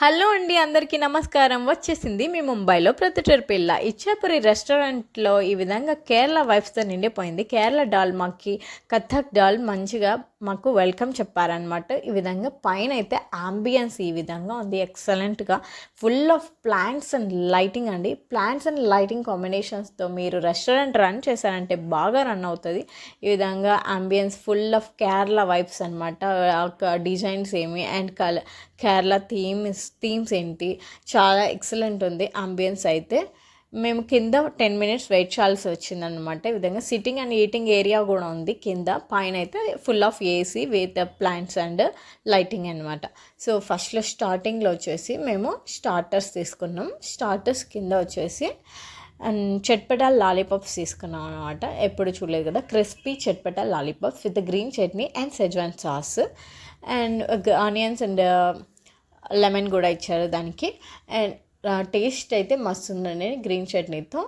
Hello అండి, అందరికీ నమస్కారం. వచ్చేసింది మీ ముంబైలో ప్రొద్దుటూరు పిల్ల. ఇచ్చాపురి రెస్టారెంట్లో ఈ విధంగా కేరళ వైఫ్స్తో నిండిపోయింది. కేరళ డాల్ మాకి కథక్ డాల్ మంచిగా మాకు వెల్కమ్ చెప్పారనమాట. ఈ విధంగా పైన అయితే ఆంబియన్స్ ఈ విధంగా ఉంది, ఎక్సలెంట్గా full of plants and lighting అండి. ప్లాంట్స్ అండ్ లైటింగ్ కాంబినేషన్స్తో మీరు రెస్టారెంట్ రన్ చేశారంటే బాగా రన్ అవుతుంది. ఈ విధంగా ambience full of Kerala vibes అనమాట. డిజైన్స్ ఏమి అండ్ కేరళ థీమ్స్ ఏంటి, చాలా ఎక్సలెంట్ ఉంది అంబియన్స్ అయితే. మేము కింద 10 minutes వెయిట్ చేయాల్సి వచ్చిందనమాట. ఈ విధంగా సిట్టింగ్ అండ్ ఈటింగ్ ఏరియా కూడా ఉంది కింద. పైన అయితే full of AC with plants and lighting అనమాట. సో ఫస్ట్లో స్టార్టింగ్లో వచ్చేసి మేము స్టార్టర్స్ తీసుకున్నాం. స్టార్టర్స్ కింద వచ్చేసి అండ్ చట్పటా లాలీపాప్స్ తీసుకున్నాం అనమాట. ఎప్పుడు చూడలేదు కదా, crispy chatpata lollipops with green chutney and Schezwan sauce and onions and lemon కూడా ఇచ్చారు దానికి. అండ్ టేస్ట్ అయితే మస్తు ఉందండి గ్రీన్ చట్నీతో.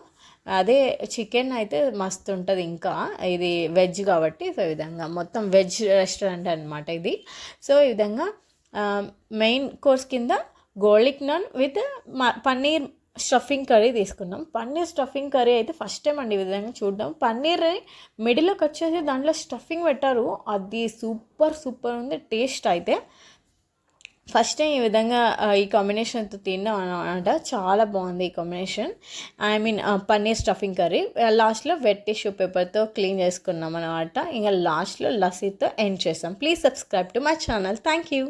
అదే చికెన్ అయితే మస్తు ఉంటుంది. ఇంకా ఇది వెజ్ కాబట్టి సో ఈ విధంగా మొత్తం వెజ్ రెస్టారెంట్ అనమాట ఇది. సో ఈ విధంగా మెయిన్ కోర్స్ కింద garlic naan with paneer stuffing curry తీసుకున్నాం. పన్నీర్ స్టఫింగ్ కర్రీ అయితే ఫస్ట్ టైం అండి ఈ విధంగా చూడడం. పన్నీర్ మిడిల్లోకి వచ్చేసి దాంట్లో స్టఫింగ్ పెట్టారు, అది సూపర్ ఉంది టేస్ట్ అయితే. ఫస్ట్ టైం ఈ విధంగా ఈ కాంబినేషన్తో తిన్నాం అనమాట. చాలా బాగుంది ఈ combination. I mean paneer stuffing curry. లాస్ట్లో వెట్ టిష్యూ పేపర్తో క్లీన్ చేసుకున్నాం అనమాట. ఇంకా లాస్ట్లో లస్సీతో ఎండ్ చేసాం. Please subscribe to my channel. Thank you.